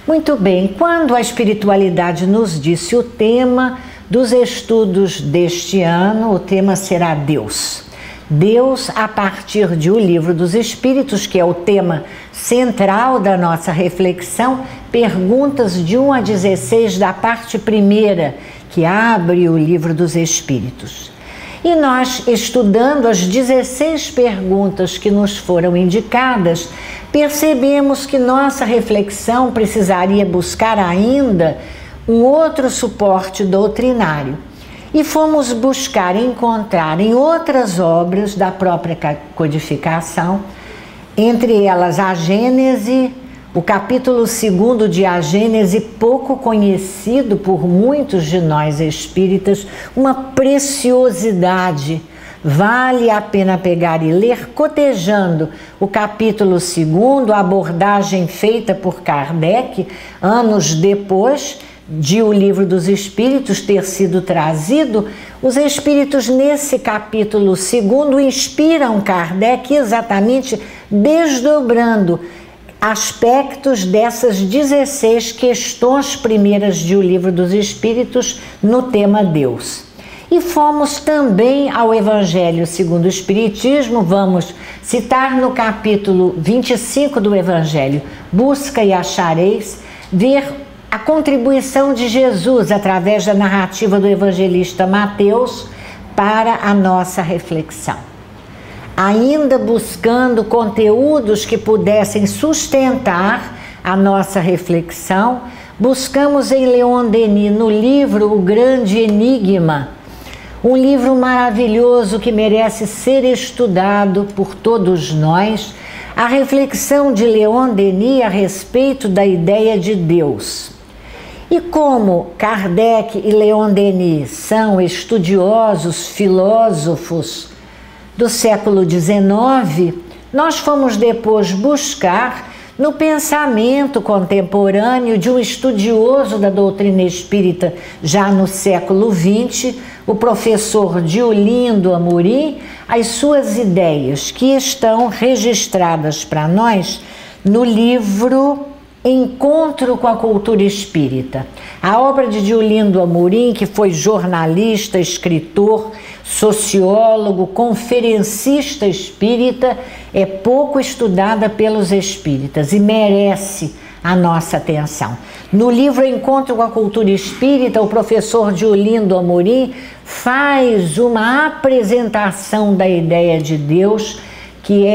Muito bem, quando a espiritualidade nos disse o tema dos estudos deste ano, o tema será Deus. Deus a partir de O Livro dos Espíritos, que é o tema central da nossa reflexão, perguntas de 1 a 16 da parte primeira, que abre o Livro dos Espíritos. E nós, estudando as 16 perguntas que nos foram indicadas, percebemos que nossa reflexão precisaria buscar ainda um outro suporte doutrinário. E fomos buscar encontrar em outras obras da própria codificação, entre elas a Gênese, o capítulo 2º de A Gênese, pouco conhecido por muitos de nós espíritas, uma preciosidade. Vale a pena pegar e ler, cotejando o capítulo 2º, a abordagem feita por Kardec, anos depois de O Livro dos Espíritos ter sido trazido. Os espíritos nesse capítulo 2º inspiram Kardec exatamente desdobrando aspectos dessas 16 questões primeiras de O Livro dos Espíritos no tema Deus. E fomos também ao Evangelho segundo o Espiritismo, vamos citar no capítulo 25 do Evangelho, Busca e Achareis, ver a contribuição de Jesus através da narrativa do evangelista Mateus para a nossa reflexão. Ainda buscando conteúdos que pudessem sustentar a nossa reflexão, buscamos em Leon Denis, no livro O Grande Enigma, um livro maravilhoso que merece ser estudado por todos nós, a reflexão de Leon Denis a respeito da ideia de Deus. E como Kardec e Leon Denis são estudiosos, filósofos do século XIX, nós fomos depois buscar no pensamento contemporâneo de um estudioso da doutrina espírita já no século XX, o professor Diolindo Amorim, as suas ideias que estão registradas para nós no livro Encontro com a Cultura Espírita. A obra de Diolindo Amorim, que foi jornalista, escritor, sociólogo, conferencista espírita, é pouco estudada pelos espíritas e merece a nossa atenção. No livro Encontro com a Cultura Espírita, o professor Diolindo Amorim faz uma apresentação da ideia de Deus que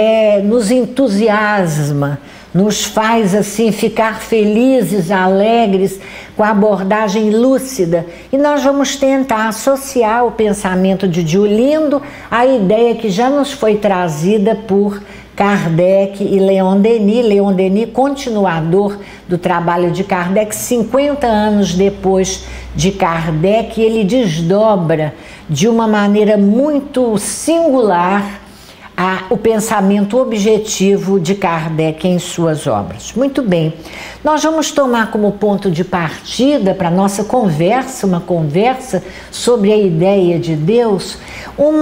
nos entusiasma, nos faz assim ficar felizes, alegres, com a abordagem lúcida. E nós vamos tentar associar o pensamento de Diolindo à ideia que já nos foi trazida por Kardec e Leon Denis. Leon Denis, continuador do trabalho de Kardec, 50 anos depois de Kardec, ele desdobra de uma maneira muito singular o pensamento objetivo de Kardec em suas obras. Muito bem, nós vamos tomar como ponto de partida para a nossa conversa, uma conversa sobre a ideia de Deus, um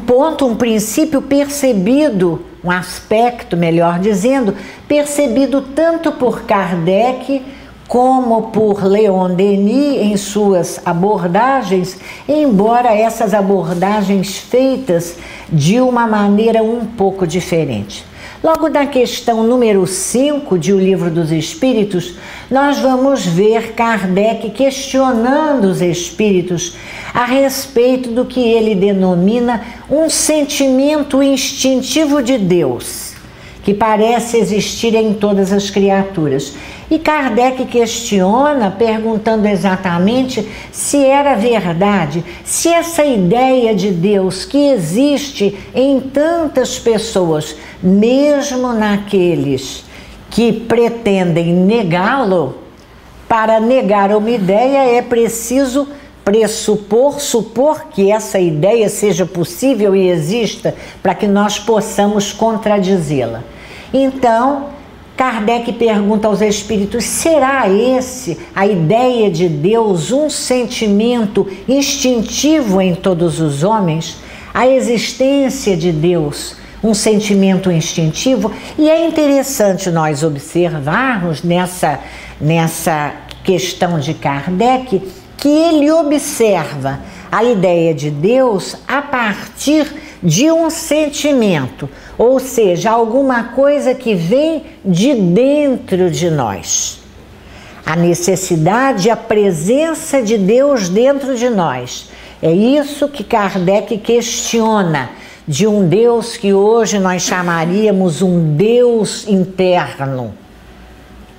ponto, um princípio percebido, um aspecto, melhor dizendo, percebido tanto por Kardec como por Leon Denis em suas abordagens, embora essas abordagens feitas de uma maneira um pouco diferente. Logo na questão número 5 de O Livro dos Espíritos, nós vamos ver Kardec questionando os espíritos a respeito do que ele denomina um sentimento instintivo de Deus, que parece existir em todas as criaturas. E Kardec questiona, perguntando exatamente se era verdade, se essa ideia de Deus que existe em tantas pessoas, mesmo naqueles que pretendem negá-lo, para negar uma ideia é preciso supor que essa ideia seja possível e exista para que nós possamos contradizê-la. Então, Kardec pergunta aos espíritos: será a ideia de Deus, um sentimento instintivo em todos os homens? A existência de Deus um sentimento instintivo. E é interessante nós observarmos nessa questão de Kardec que ele observa a ideia de Deus a partir de um sentimento, ou seja, alguma coisa que vem de dentro de nós. A necessidade, a presença de Deus dentro de nós. É isso que Kardec questiona de um Deus que hoje nós chamaríamos um Deus interno.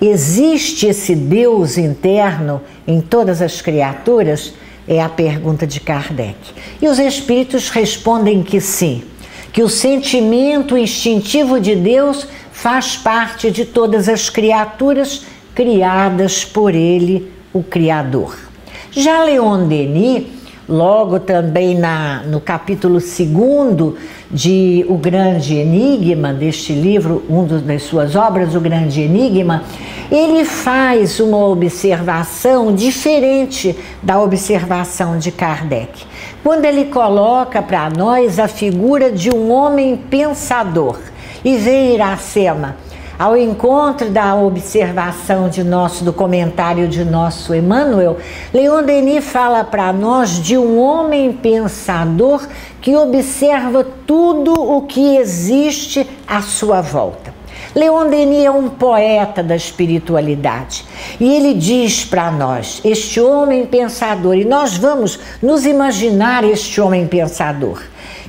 Existe esse Deus interno em todas as criaturas? É a pergunta de Kardec. E os espíritos respondem que sim, que o sentimento instintivo de Deus faz parte de todas as criaturas criadas por ele, o Criador. Já Leon Denis, logo também no capítulo 2º de O Grande Enigma, deste livro, das suas obras, O Grande Enigma, ele faz uma observação diferente da observação de Kardec. Quando ele coloca para nós a figura de um homem pensador, e vem Iracema, ao encontro da observação do comentário de nosso Emmanuel, Leon Denis fala para nós de um homem pensador que observa tudo o que existe à sua volta. Leon Denis é um poeta da espiritualidade e ele diz para nós, este homem pensador, e nós vamos nos imaginar este homem pensador,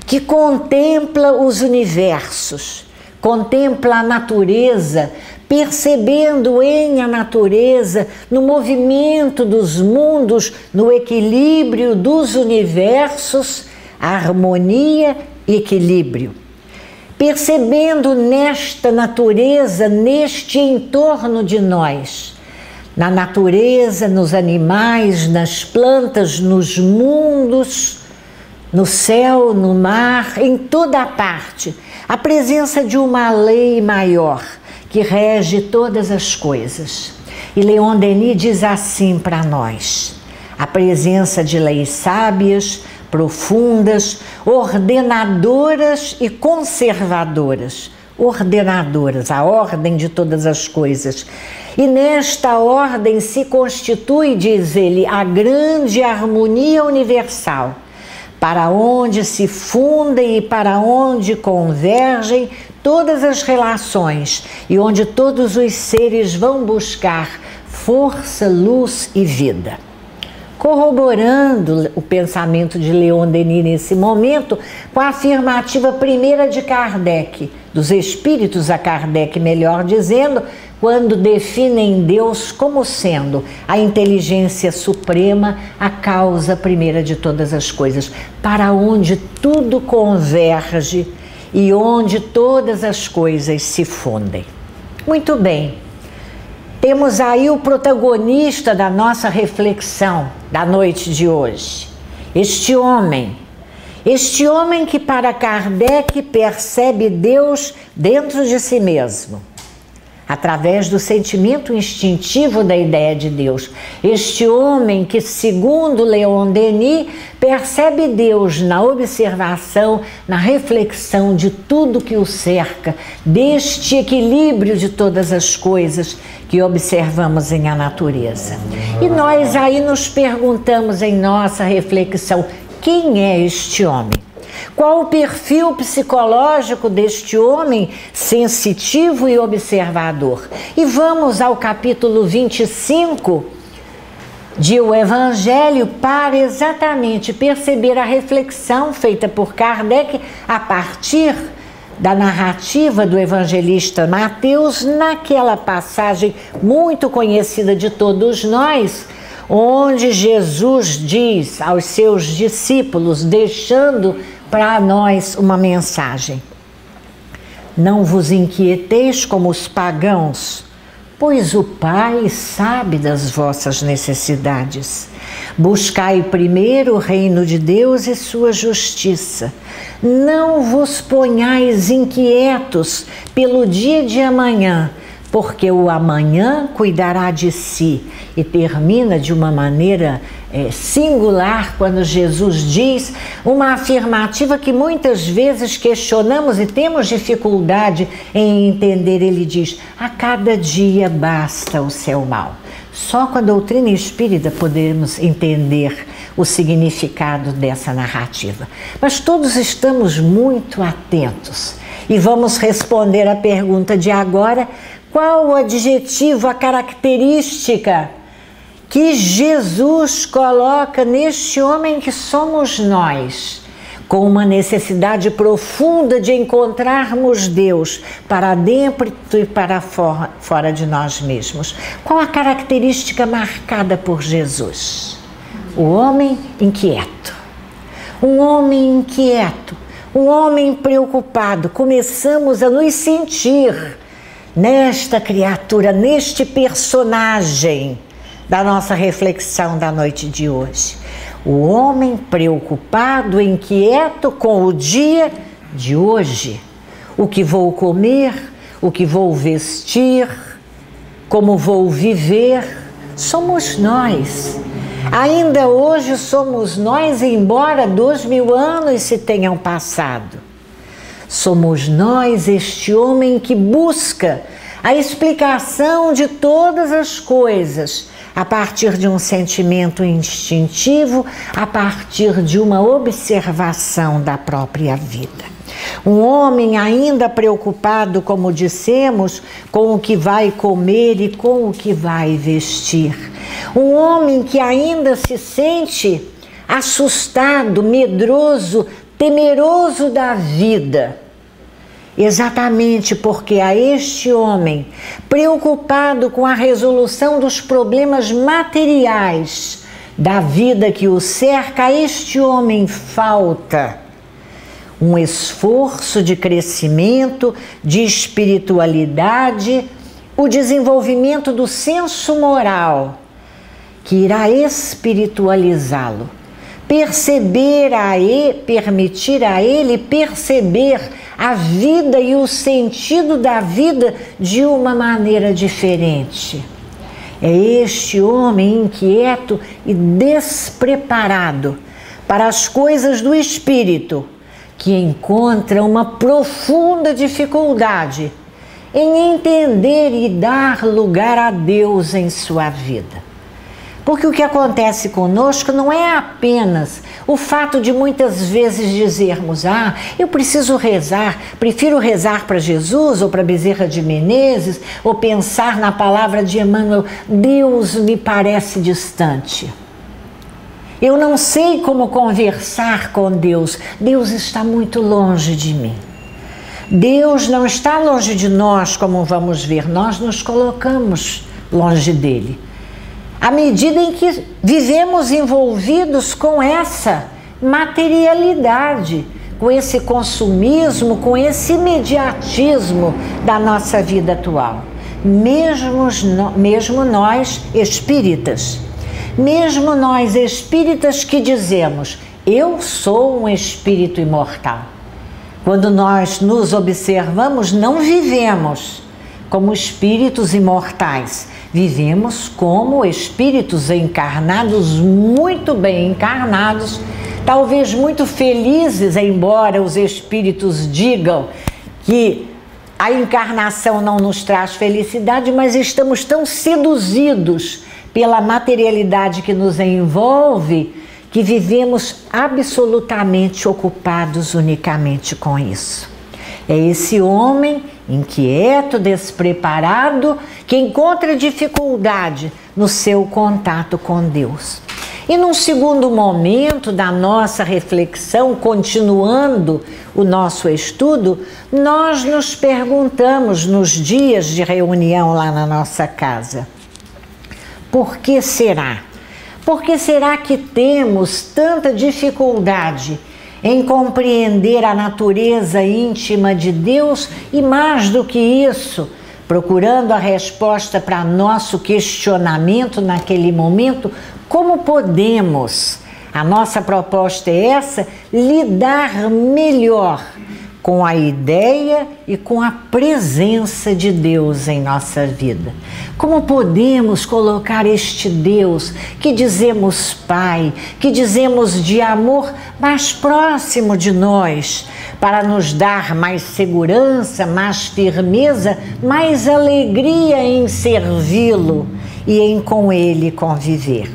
que contempla os universos, contempla a natureza, percebendo em a natureza, no movimento dos mundos, no equilíbrio dos universos, a harmonia e equilíbrio. Percebendo nesta natureza, neste entorno de nós, na natureza, nos animais, nas plantas, nos mundos, no céu, no mar, em toda a parte, a presença de uma lei maior que rege todas as coisas. E Leon Denis diz assim para nós: a presença de leis sábias, profundas, ordenadoras e conservadoras. Ordenadoras, a ordem de todas as coisas. E nesta ordem se constitui, diz ele, a grande harmonia universal, para onde se fundem e para onde convergem todas as relações e onde todos os seres vão buscar força, luz e vida. Corroborando o pensamento de Leon Denis nesse momento com a afirmativa primeira de Kardec, dos espíritos a Kardec, melhor dizendo, quando definem Deus como sendo a inteligência suprema, a causa primeira de todas as coisas, para onde tudo converge e onde todas as coisas se fundem. Muito bem, temos aí o protagonista da nossa reflexão da noite de hoje, este homem que para Kardec percebe Deus dentro de si mesmo, através do sentimento instintivo da ideia de Deus. Este homem que, segundo Leon Denis, percebe Deus na observação, na reflexão de tudo que o cerca, deste equilíbrio de todas as coisas que observamos em a natureza. E nós aí nos perguntamos em nossa reflexão, quem é este homem? Qual o perfil psicológico deste homem sensitivo e observador? E vamos ao capítulo 25 de O Evangelho para exatamente perceber a reflexão feita por Kardec a partir da narrativa do evangelista Mateus, naquela passagem muito conhecida de todos nós, onde Jesus diz aos seus discípulos, deixando para nós uma mensagem: não vos inquieteis como os pagãos, pois o Pai sabe das vossas necessidades. Buscai primeiro o reino de Deus e sua justiça. Não vos ponhais inquietos pelo dia de amanhã, porque o amanhã cuidará de si. E termina de uma maneira singular quando Jesus diz uma afirmativa que muitas vezes questionamos e temos dificuldade em entender. Ele diz: a cada dia basta o seu mal. Só com a doutrina espírita podemos entender o significado dessa narrativa. Mas todos estamos muito atentos e vamos responder a pergunta de agora: qual o adjetivo, a característica que Jesus coloca neste homem que somos nós, com uma necessidade profunda de encontrarmos Deus para dentro e para fora de nós mesmos? Qual a característica marcada por Jesus? O homem inquieto. Um homem inquieto, um homem preocupado. Começamos a nos sentir nesta criatura, neste personagem da nossa reflexão da noite de hoje. O homem preocupado, inquieto com o dia de hoje. O que vou comer, o que vou vestir, como vou viver. Somos nós. Ainda hoje somos nós, embora 2000 anos se tenham passado. Somos nós, este homem que busca a explicação de todas as coisas a partir de um sentimento instintivo, a partir de uma observação da própria vida. Um homem ainda preocupado, como dissemos, com o que vai comer e com o que vai vestir. Um homem que ainda se sente assustado, medroso, temeroso da vida. Exatamente porque a este homem, preocupado com a resolução dos problemas materiais da vida que o cerca, a este homem falta um esforço de crescimento, de espiritualidade, o desenvolvimento do senso moral, que irá espiritualizá-lo, permitir a ele perceber a vida e o sentido da vida de uma maneira diferente. É este homem inquieto e despreparado para as coisas do espírito que encontra uma profunda dificuldade em entender e dar lugar a Deus em sua vida. Porque o que acontece conosco não é apenas o fato de muitas vezes dizermos: eu preciso rezar, prefiro rezar para Jesus ou para Bezerra de Menezes, ou pensar na palavra de Emmanuel, Deus me parece distante. Eu não sei como conversar com Deus, Deus está muito longe de mim. Deus não está longe de nós, como vamos ver, nós nos colocamos longe dele. À medida em que vivemos envolvidos com essa materialidade, com esse consumismo, com esse imediatismo da nossa vida atual. Mesmo nós espíritas, que dizemos: eu sou um espírito imortal. Quando nós nos observamos, não vivemos como espíritos imortais, vivemos como espíritos encarnados, muito bem encarnados, talvez muito felizes, embora os espíritos digam que a encarnação não nos traz felicidade, mas estamos tão seduzidos pela materialidade que nos envolve, que vivemos absolutamente ocupados unicamente com isso. É esse homem inquieto, despreparado, que encontra dificuldade no seu contato com Deus. E num segundo momento da nossa reflexão, continuando o nosso estudo, nós nos perguntamos nos dias de reunião lá na nossa casa: por que será? Por que será que temos tanta dificuldade em compreender a natureza íntima de Deus e, mais do que isso, procurando a resposta para nosso questionamento naquele momento, como podemos, a nossa proposta é essa, lidar melhor com a ideia e com a presença de Deus em nossa vida. Como podemos colocar este Deus que dizemos Pai, que dizemos de amor, mais próximo de nós, para nos dar mais segurança, mais firmeza, mais alegria em servi-lo e em com ele conviver?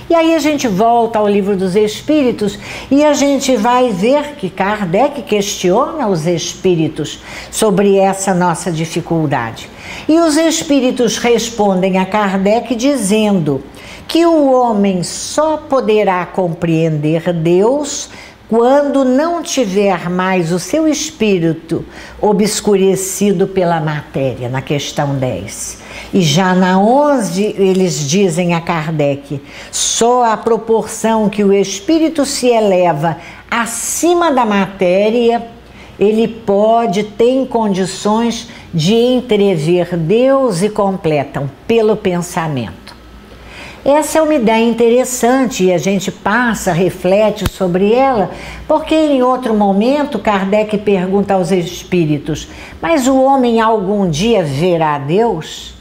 E aí a gente volta ao Livro dos Espíritos e a gente vai ver que Kardec questiona os espíritos sobre essa nossa dificuldade. E os espíritos respondem a Kardec dizendo que o homem só poderá compreender Deus quando não tiver mais o seu espírito obscurecido pela matéria, na questão 10. E já na 11, eles dizem a Kardec, só à proporção que o espírito se eleva acima da matéria, ele tem condições de entrever Deus e completam pelo pensamento. Essa é uma ideia interessante e a gente passa, reflete sobre ela, porque em outro momento Kardec pergunta aos espíritos, mas o homem algum dia verá Deus?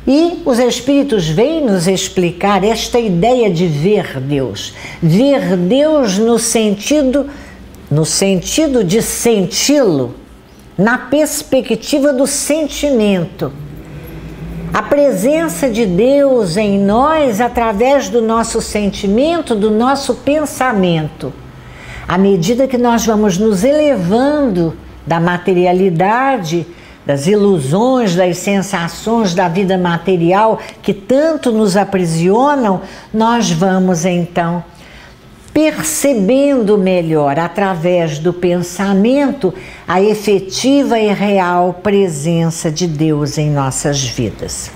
E os espíritos vêm nos explicar esta ideia de ver Deus no sentido de senti-lo, na perspectiva do sentimento. A presença de Deus em nós através do nosso sentimento, do nosso pensamento. À medida que nós vamos nos elevando da materialidade, das ilusões, das sensações da vida material que tanto nos aprisionam, nós vamos então percebendo melhor, através do pensamento, a efetiva e real presença de Deus em nossas vidas.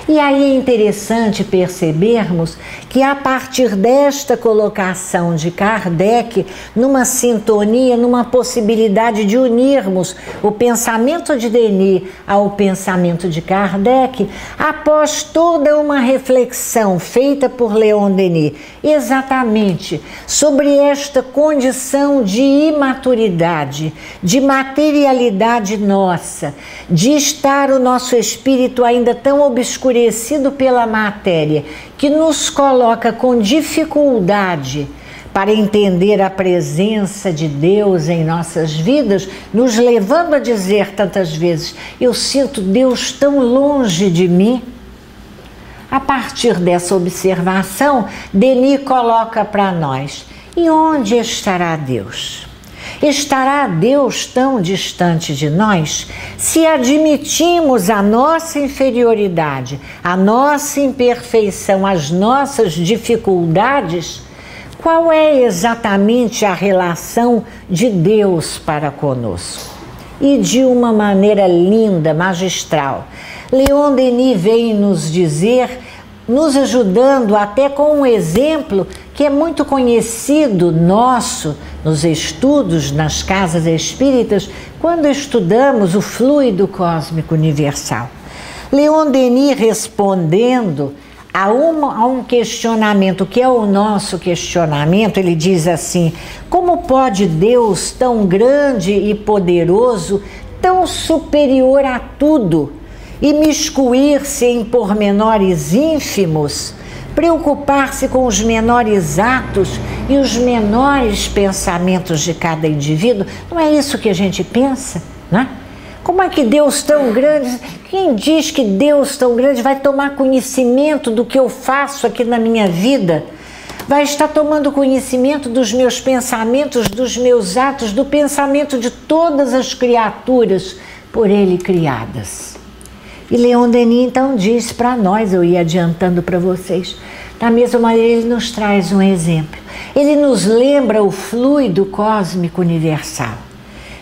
E aí é interessante percebermos que a partir desta colocação de Kardec, numa sintonia, numa possibilidade de unirmos o pensamento de Denis ao pensamento de Kardec, após toda uma reflexão feita por Leon Denis, exatamente sobre esta condição de imaturidade, de materialidade nossa, de estar o nosso espírito ainda tão obscurecido pela matéria, que nos coloca com dificuldade para entender a presença de Deus em nossas vidas, nos levando a dizer tantas vezes, eu sinto Deus tão longe de mim. A partir dessa observação, Denis coloca para nós, e onde estará Deus? Estará Deus tão distante de nós? Se admitimos a nossa inferioridade, a nossa imperfeição, as nossas dificuldades, qual é exatamente a relação de Deus para conosco? E de uma maneira linda, magistral, Leon Denis vem nos dizer, nos ajudando até com um exemplo que é muito conhecido nosso nos estudos, nas casas espíritas, quando estudamos o fluido cósmico universal. Leon Denis, respondendo a um questionamento que é o nosso questionamento, ele diz assim, como pode Deus tão grande e poderoso, tão superior a tudo, imiscuir-se em pormenores ínfimos, preocupar-se com os menores atos e os menores pensamentos de cada indivíduo? Não é isso que a gente pensa, né? Como é que Deus tão grande, quem diz que Deus tão grande vai tomar conhecimento do que eu faço aqui na minha vida? Vai estar tomando conhecimento dos meus pensamentos, dos meus atos, do pensamento de todas as criaturas por Ele criadas. E Leon Denis então diz para nós, eu ia adiantando para vocês, da mesma maneira ele nos traz um exemplo. Ele nos lembra o fluido cósmico universal.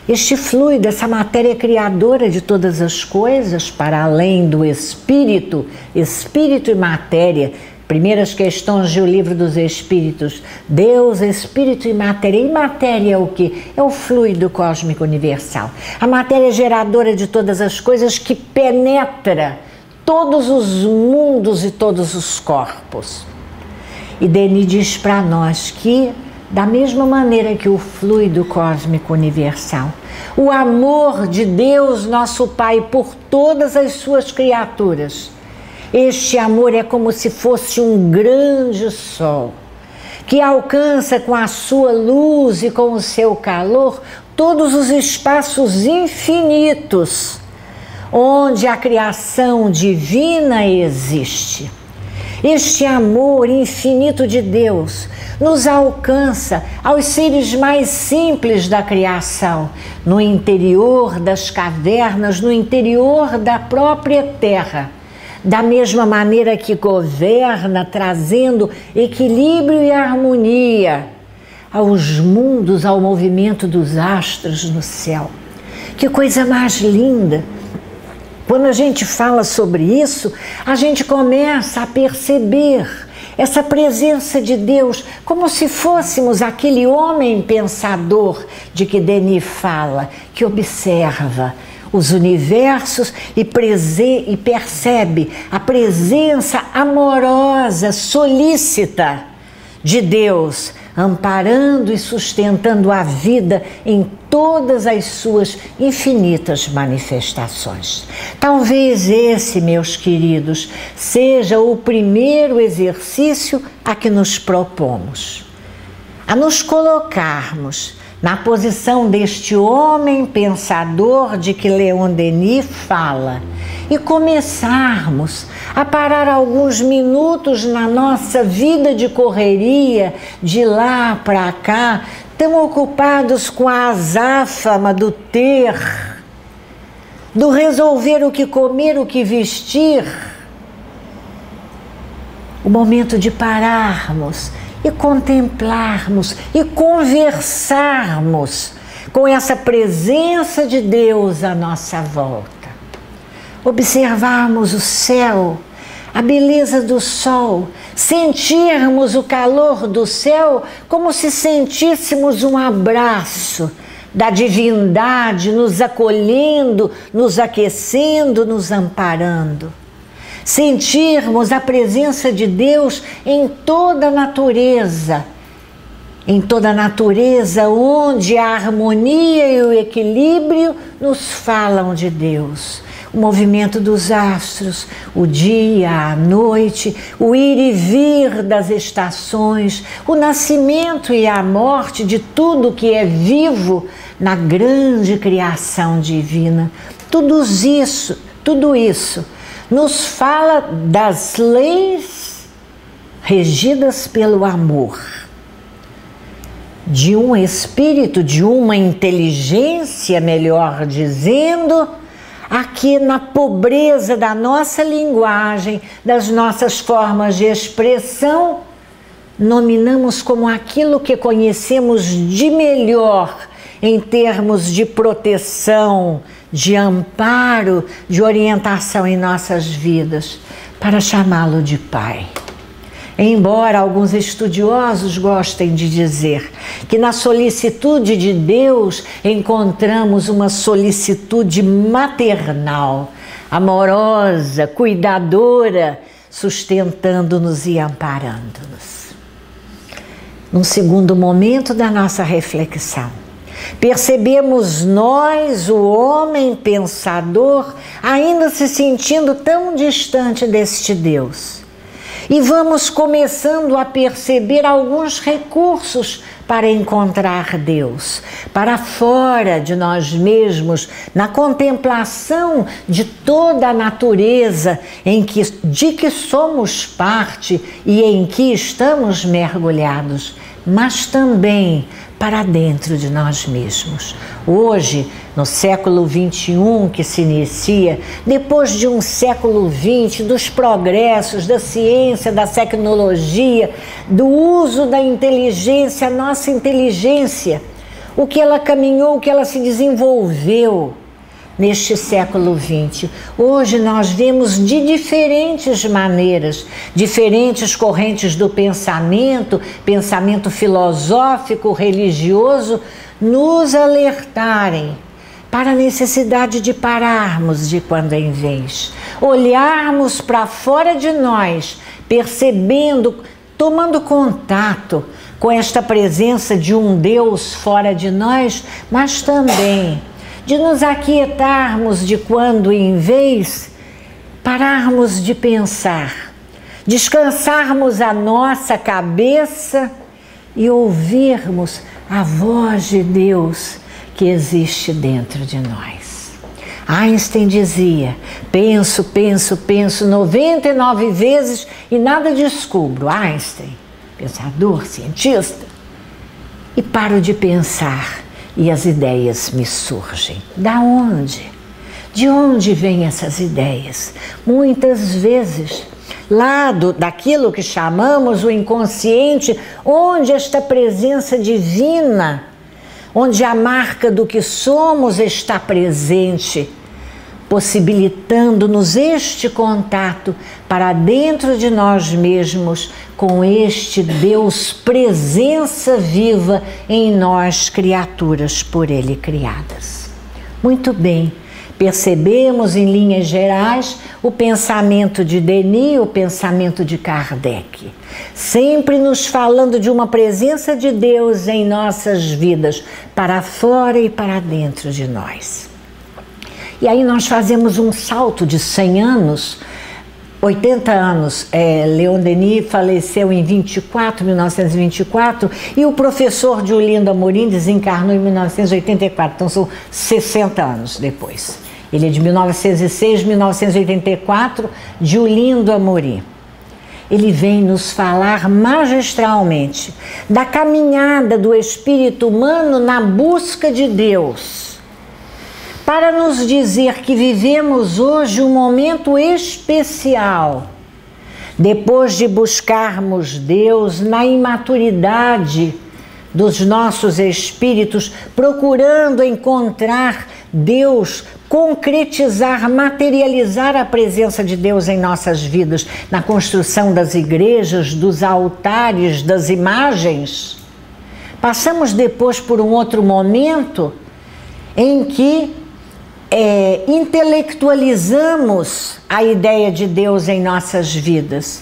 Este fluido, essa matéria criadora de todas as coisas, para além do espírito, espírito e matéria, primeiras questões do Livro dos Espíritos, Deus, Espírito e matéria. E matéria é o quê? É o fluido cósmico universal. A matéria geradora de todas as coisas que penetra todos os mundos e todos os corpos. E Denis diz para nós que, da mesma maneira que o fluido cósmico universal O amor de Deus, nosso Pai, por todas as suas criaturas. Este amor é como se fosse um grande sol, que alcança com a sua luz e com o seu calor todos os espaços infinitos, onde a criação divina existe. Este amor infinito de Deus nos alcança aos seres mais simples da criação, no interior das cavernas, no interior da própria terra, da mesma maneira que governa, trazendo equilíbrio e harmonia aos mundos, ao movimento dos astros no céu. Que coisa mais linda! Quando a gente fala sobre isso, a gente começa a perceber essa presença de Deus, como se fôssemos aquele homem pensador de que Denis fala, que observa os universos e percebe a presença amorosa, solícita de Deus, amparando e sustentando a vida em todas as suas infinitas manifestações. Talvez esse, meus queridos, seja o primeiro exercício a que nos propomos, a nos colocarmos na posição deste homem pensador de que Leon Denis fala e começarmos a parar alguns minutos na nossa vida de correria, de lá para cá, tão ocupados com a azáfama do ter, do resolver o que comer, o que vestir. O momento de pararmos e contemplarmos e conversarmos com essa presença de Deus à nossa volta. Observarmos o céu, a beleza do sol, sentirmos o calor do céu como se sentíssemos um abraço da divindade nos acolhendo, nos aquecendo, nos amparando. Sentirmos a presença de Deus em toda a natureza onde a harmonia e o equilíbrio nos falam de Deus. O movimento dos astros, o dia, a noite, o ir e vir das estações, o nascimento e a morte de tudo que é vivo na grande criação divina. Tudo isso nos fala das leis regidas pelo amor, de um espírito, de uma inteligência, melhor dizendo, aqui na pobreza da nossa linguagem, das nossas formas de expressão, nominamos como aquilo que conhecemos de melhor em termos de proteção, de amparo, de orientação em nossas vidas, para chamá-lo de Pai. Embora alguns estudiosos gostem de dizer que na solicitude de Deus encontramos uma solicitude maternal, amorosa, cuidadora, sustentando-nos e amparando-nos. Num segundo momento da nossa reflexão, percebemos nós, o homem pensador, ainda se sentindo tão distante deste Deus. E vamos começando a perceber alguns recursos para encontrar Deus, para fora de nós mesmos, na contemplação de toda a natureza de que somos parte e em que estamos mergulhados, mas também para dentro de nós mesmos. Hoje, no século XXI que se inicia, depois de um século XX, dos progressos da ciência, da tecnologia, do uso da inteligência, a nossa inteligência, o que ela caminhou, o que ela se desenvolveu neste século XX. Hoje nós vemos de diferentes maneiras, diferentes correntes do pensamento filosófico, religioso, nos alertarem para a necessidade de pararmos de quando em vez, olharmos para fora de nós, percebendo tomando contato com esta presença de um Deus fora de nós, mas também de nos aquietarmos de quando em vez, pararmos de pensar, descansarmos a nossa cabeça e ouvirmos a voz de Deus que existe dentro de nós. Einstein dizia: penso, penso, penso 99 vezes e nada descubro. Einstein, pensador, cientista. E paro de pensar e as ideias me surgem. Da onde? De onde vêm essas ideias? Muitas vezes daquilo que chamamos o inconsciente, onde esta presença divina, onde a marca do que somos está presente, possibilitando-nos este contato para dentro de nós mesmos com este Deus, presença viva em nós, criaturas por Ele criadas. Muito bem, percebemos em linhas gerais o pensamento de Denis, o pensamento de Kardec, sempre nos falando de uma presença de Deus em nossas vidas, para fora e para dentro de nós. E aí nós fazemos um salto de 100 anos, 80 anos. Leon Denis faleceu em 1924, e o professor Diolindo Amorim desencarnou em 1984, então são 60 anos depois. Ele é de 1906, 1984, Diolindo Amorim. Ele vem nos falar magistralmente da caminhada do espírito humano na busca de Deus, para nos dizer que vivemos hoje um momento especial, depois de buscarmos Deus na imaturidade dos nossos espíritos, procurando encontrar Deus, concretizar, materializar a presença de Deus em nossas vidas, na construção das igrejas, dos altares, das imagens. Passamos depois por um outro momento em que intelectualizamos a ideia de Deus em nossas vidas,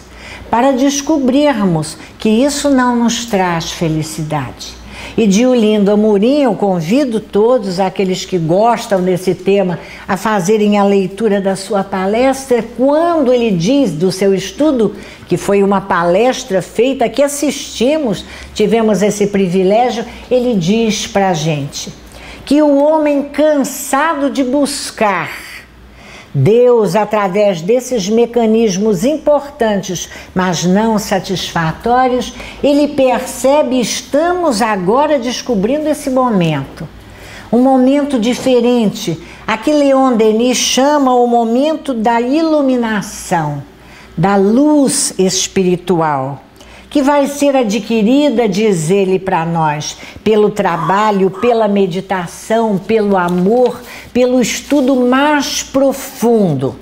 para descobrirmos que isso não nos traz felicidade. E Diolindo Amorim, eu convido todos aqueles que gostam desse tema a fazerem a leitura da sua palestra, quando ele diz do seu estudo, que foi uma palestra feita que assistimos, tivemos esse privilégio, ele diz para a gente que o homem cansado de buscar Deus através desses mecanismos importantes, mas não satisfatórios, ele percebe, estamos agora descobrindo esse momento. Um momento diferente, a que Leon Denis chama o momento da iluminação, da luz espiritual, que vai ser adquirida, diz ele para nós, pelo trabalho, pela meditação, pelo amor, pelo estudo mais profundo.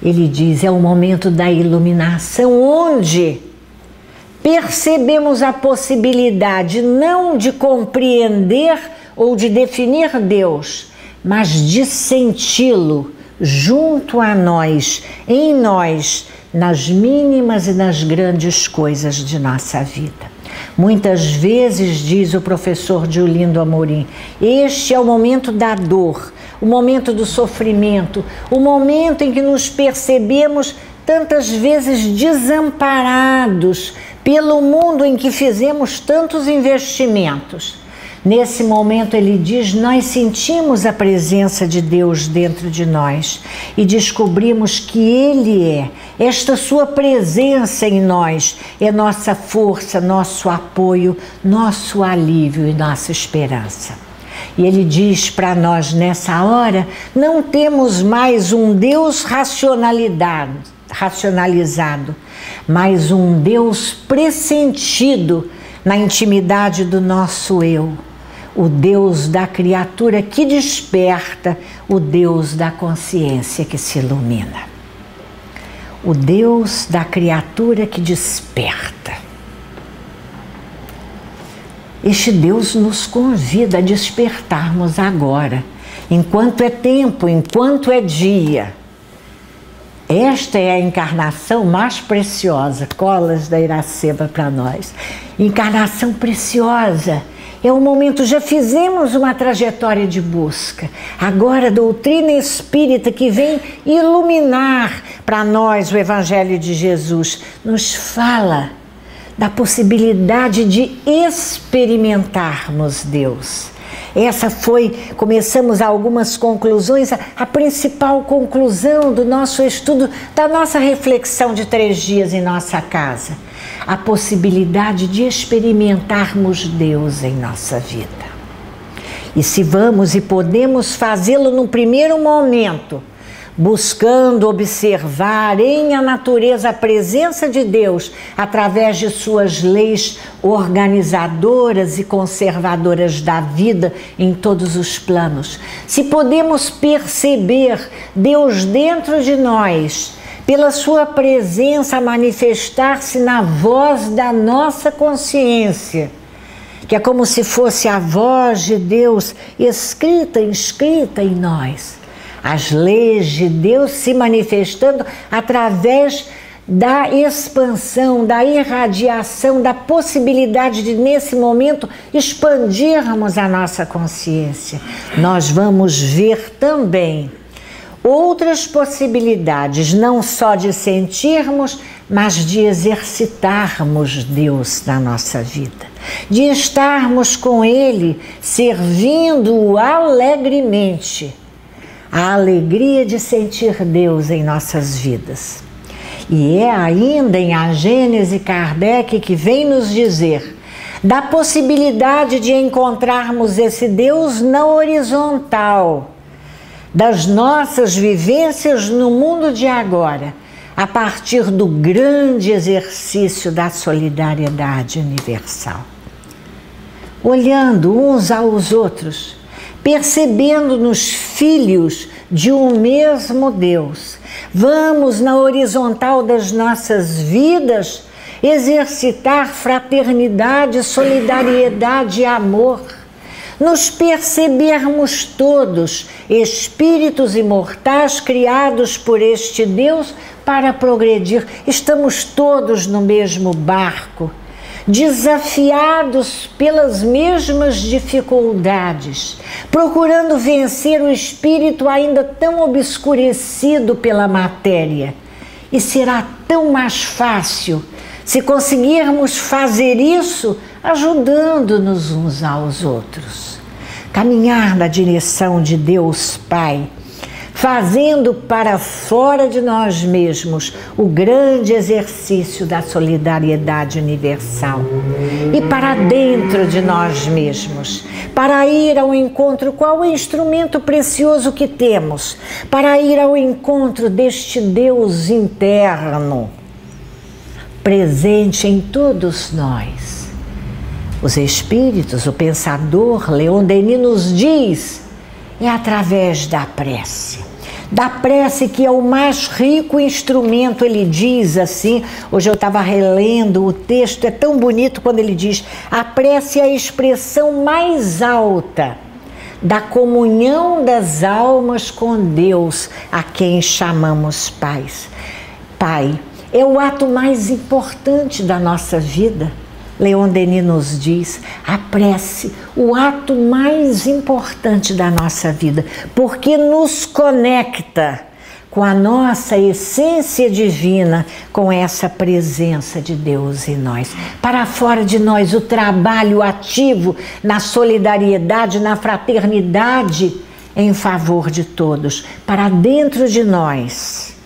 Ele diz, é o momento da iluminação, onde percebemos a possibilidade não de compreender ou de definir Deus, mas de senti-lo junto a nós, em nós, nas mínimas e nas grandes coisas de nossa vida. Muitas vezes, diz o professor Diolindo Amorim, este é o momento da dor, o momento do sofrimento, o momento em que nos percebemos tantas vezes desamparados pelo mundo em que fizemos tantos investimentos. Nesse momento, ele diz, nós sentimos a presença de Deus dentro de nós e descobrimos que Ele é. Esta sua presença em nós é nossa força, nosso apoio, nosso alívio e nossa esperança. E ele diz para nós nessa hora, não temos mais um Deus racionalizado, mas um Deus pressentido na intimidade do nosso eu. O Deus da criatura que desperta, o Deus da consciência que se ilumina. O Deus da criatura que desperta. Este Deus nos convida a despertarmos agora, enquanto é tempo, enquanto é dia. Esta é a encarnação mais preciosa, Colas da Iracema para nós. Encarnação preciosa. É um momento, já fizemos uma trajetória de busca. Agora a doutrina espírita que vem iluminar para nós o Evangelho de Jesus, nos fala da possibilidade de experimentarmos Deus. Começamos algumas conclusões, a principal conclusão do nosso estudo, da nossa reflexão de 3 dias em nossa casa. A possibilidade de experimentarmos Deus em nossa vida. E se vamos e podemos fazê-lo no primeiro momento, buscando observar em a natureza a presença de Deus através de suas leis organizadoras e conservadoras da vida em todos os planos. Se podemos perceber Deus dentro de nós, pela sua presença manifestar-se na voz da nossa consciência, que é como se fosse a voz de Deus inscrita em nós. As leis de Deus se manifestando através da expansão, da irradiação, da possibilidade de, nesse momento, expandirmos a nossa consciência. Nós vamos ver também outras possibilidades, não só de sentirmos, mas de exercitarmos Deus na nossa vida, de estarmos com Ele, servindo-o alegremente. A alegria de sentir Deus em nossas vidas. E é ainda em A Gênese Kardec que vem nos dizer da possibilidade de encontrarmos esse Deus na horizontal das nossas vivências no mundo de agora, a partir do grande exercício da solidariedade universal. Olhando uns aos outros, percebendo-nos filhos de um mesmo Deus, vamos na horizontal das nossas vidas exercitar fraternidade, solidariedade e amor, nos percebermos todos espíritos imortais criados por este Deus para progredir. Estamos todos no mesmo barco, desafiados pelas mesmas dificuldades, procurando vencer o espírito ainda tão obscurecido pela matéria. E será tão mais fácil se conseguirmos fazer isso ajudando-nos uns aos outros. Caminhar na direção de Deus Pai, fazendo para fora de nós mesmos o grande exercício da solidariedade universal e para dentro de nós mesmos, para ir ao encontro, qual o instrumento precioso que temos, para ir ao encontro deste Deus interno, presente em todos nós. Os espíritos, o pensador Leon Denis nos diz, é através da prece. Da prece que é o mais rico instrumento, ele diz assim, hoje eu estava relendo o texto, é tão bonito quando ele diz, a prece é a expressão mais alta da comunhão das almas com Deus, a quem chamamos Pai. É o ato mais importante da nossa vida. Leon Denis nos diz, a prece, o ato mais importante da nossa vida, porque nos conecta com a nossa essência divina, com essa presença de Deus em nós. Para fora de nós, o trabalho ativo na solidariedade, na fraternidade, em favor de todos. Para dentro de nós,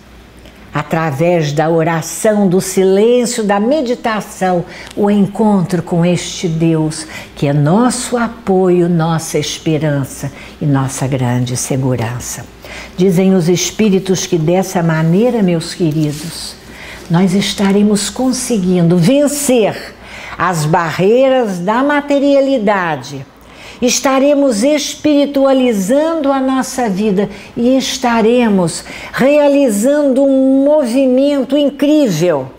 através da oração, do silêncio, da meditação, o encontro com este Deus, que é nosso apoio, nossa esperança e nossa grande segurança. Dizem os espíritos que dessa maneira, meus queridos, nós estaremos conseguindo vencer as barreiras da materialidade, estaremos espiritualizando a nossa vida e estaremos realizando um movimento incrível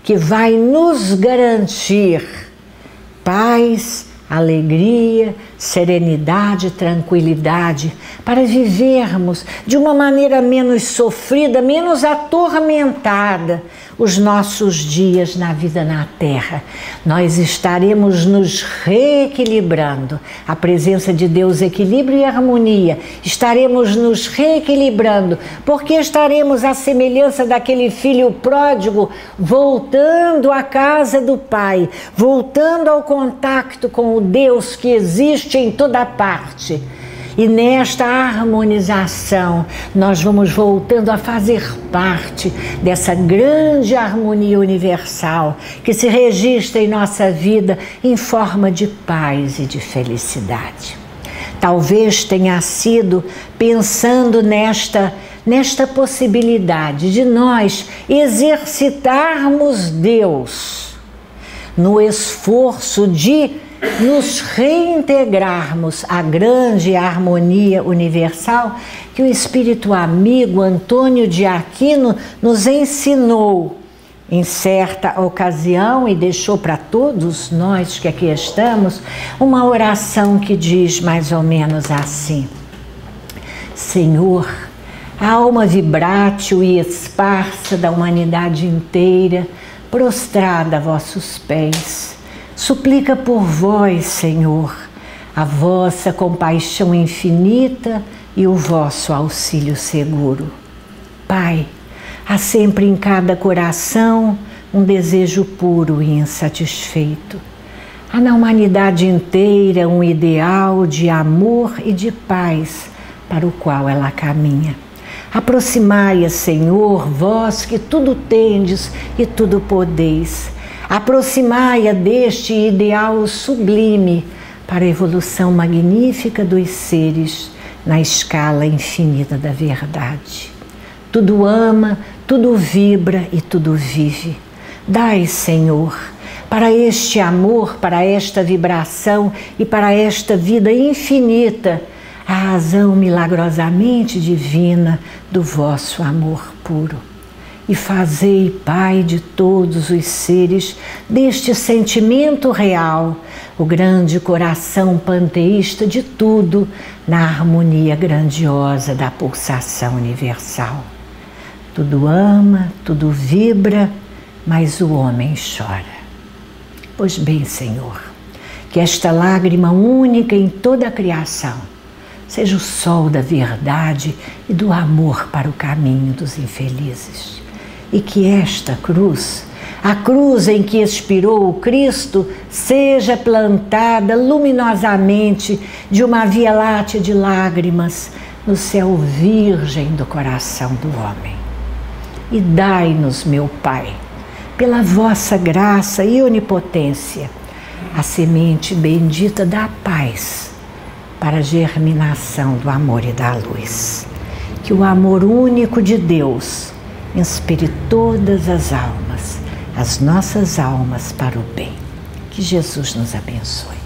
que vai nos garantir paz, alegria, serenidade, tranquilidade, para vivermos de uma maneira menos sofrida, menos atormentada os nossos dias na vida na terra. Nós estaremos nos reequilibrando. A presença de Deus, equilíbrio e harmonia. Estaremos nos reequilibrando, porque estaremos à semelhança daquele filho pródigo, voltando à casa do Pai, voltando ao contato com o Deus que existe em toda parte. E nesta harmonização, nós vamos voltando a fazer parte dessa grande harmonia universal que se registra em nossa vida em forma de paz e de felicidade. Talvez tenha sido pensando nesta possibilidade de nós exercitarmos Deus no esforço de nos reintegrarmos à grande harmonia universal que o espírito amigo Antônio de Aquino nos ensinou em certa ocasião e deixou para todos nós que aqui estamos uma oração que diz mais ou menos assim: Senhor, a alma vibrátil e esparsa da humanidade inteira, prostrada a vossos pés, suplica por vós, Senhor, a vossa compaixão infinita e o vosso auxílio seguro. Pai, há sempre em cada coração um desejo puro e insatisfeito. Há na humanidade inteira um ideal de amor e de paz para o qual ela caminha. Aproximai-a, Senhor, vós que tudo tendes e tudo podeis. Aproximai-a deste ideal sublime para a evolução magnífica dos seres na escala infinita da verdade. Tudo ama, tudo vibra e tudo vive. Dai, Senhor, para este amor, para esta vibração e para esta vida infinita, a razão milagrosamente divina do vosso amor puro. E fazei, Pai de todos os seres, deste sentimento real, o grande coração panteísta de tudo, na harmonia grandiosa da pulsação universal. Tudo ama, tudo vibra, mas o homem chora. Pois bem, Senhor, que esta lágrima única em toda a criação seja o sol da verdade e do amor para o caminho dos infelizes. E que esta cruz, a cruz em que expirou o Cristo, seja plantada luminosamente de uma via láctea de lágrimas no céu virgem do coração do homem. E dai-nos, meu Pai, pela vossa graça e onipotência, a semente bendita da paz para a germinação do amor e da luz. Que o amor único de Deus inspire todas as almas, as nossas almas para o bem. Que Jesus nos abençoe.